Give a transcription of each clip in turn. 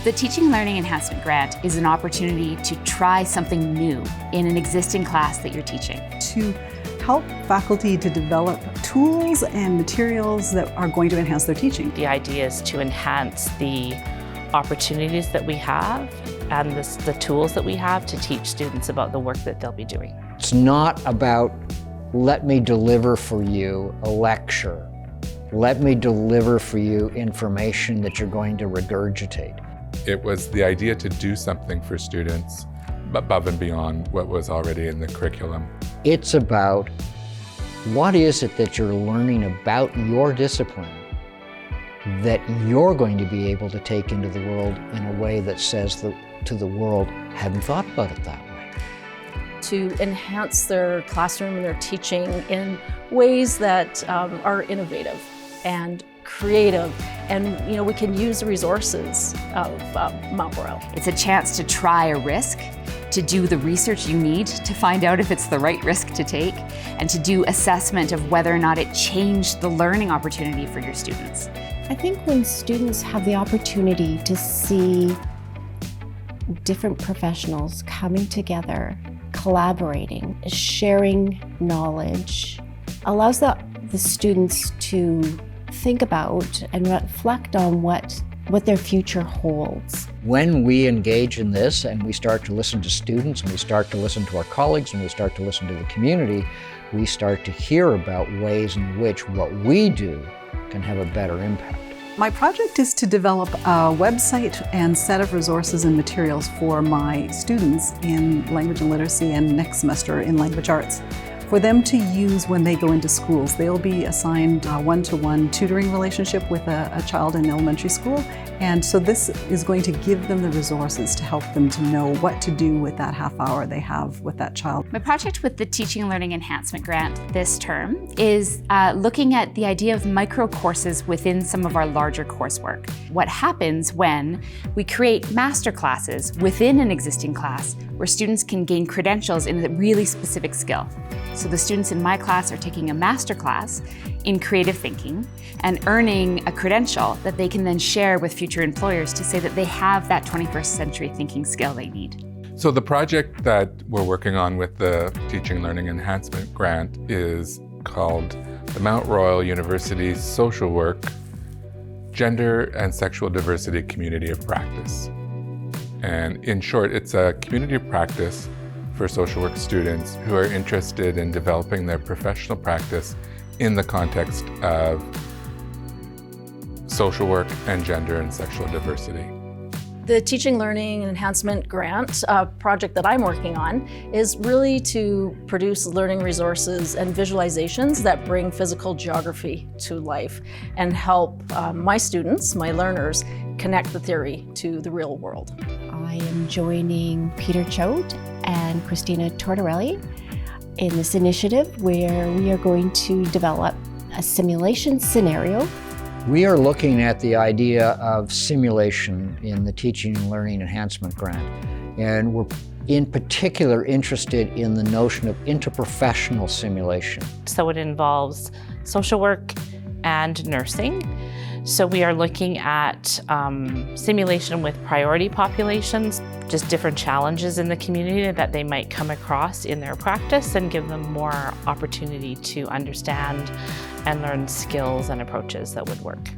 The Teaching and Learning Enhancement Grant is an opportunity to try something new in an existing class that you're teaching. To help faculty to develop tools and materials that are going to enhance their teaching. The idea is to enhance the opportunities that we have and the tools that we have to teach students about the work that they'll be doing. It's not about, let me deliver for you a lecture. Let me deliver for you information that you're going to regurgitate. It was the idea to do something for students above and beyond what was already in the curriculum. It's about what is it that you're learning about your discipline that you're going to be able to take into the world in a way that says to the world, hadn't thought about it that way. To enhance their classroom and their teaching in ways that are innovative and creative, and we can use the resources of Mount Royal. It's a chance to try a risk, to do the research you need to find out if it's the right risk to take, and to do assessment of whether or not it changed the learning opportunity for your students. I think when students have the opportunity to see different professionals coming together, collaborating, sharing knowledge, allows the students to think about and reflect on what their future holds. When we engage in this and we start to listen to students and we start to listen to our colleagues and we start to listen to the community, we start to hear about ways in which what we do can have a better impact. My project is to develop a website and set of resources and materials for my students in language and literacy and next semester in language arts, for them to use when they go into schools. They'll be assigned a one-to-one tutoring relationship with a child in elementary school, and so this is going to give them the resources to help them to know what to do with that half hour they have with that child. My project with the Teaching and Learning Enhancement Grant this term is looking at the idea of micro courses within some of our larger coursework. What happens when we create master classes within an existing class where students can gain credentials in a really specific skill. So the students in my class are taking a master class in creative thinking and earning a credential that they can then share with future employers to say that they have that 21st century thinking skill they need. So the project that we're working on with the Teaching and Learning Enhancement Grant is called the Mount Royal University Social Work, Gender and Sexual Diversity Community of Practice. And in short, it's a community of practice for social work students who are interested in developing their professional practice in the context of social work and gender and sexual diversity. The Teaching, Learning, and Enhancement Grant project that I'm working on is really to produce learning resources and visualizations that bring physical geography to life and help my students, my learners, connect the theory to the real world. I am joining Peter Choate and Christina Tortorelli in this initiative where we are going to develop a simulation scenario. We are looking at the idea of simulation in the Teaching and Learning Enhancement Grant, and we're in particular interested in the notion of interprofessional simulation. So it involves social work and nursing. So we are looking at simulation with priority populations, just different challenges in the community that they might come across in their practice and give them more opportunity to understand and learn skills and approaches that would work.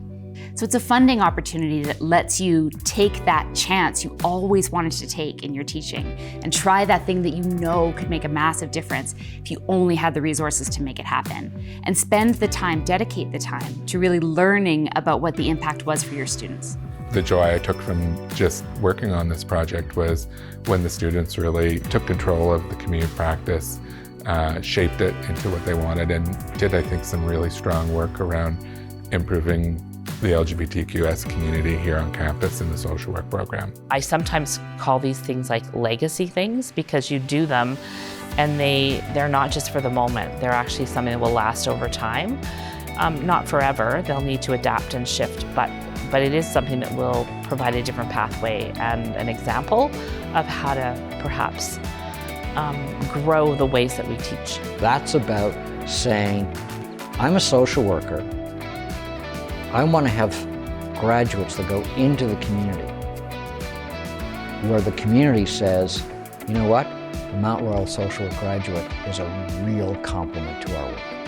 So it's a funding opportunity that lets you take that chance you always wanted to take in your teaching and try that thing that you know could make a massive difference if you only had the resources to make it happen. And spend the time, dedicate the time to really learning about what the impact was for your students. The joy I took from just working on this project was when the students really took control of the community practice, shaped it into what they wanted, and did, I think, some really strong work around improving the LGBTQS community here on campus in the social work program. I sometimes call these things like legacy things because you do them and they're not just for the moment. They're actually something that will last over time. Not forever, they'll need to adapt and shift, but it is something that will provide a different pathway and an example of how to perhaps grow the ways that we teach. That's about saying, I'm a social worker. I want to have graduates that go into the community where the community says, you know what, the Mount Royal social work graduate is a real compliment to our work.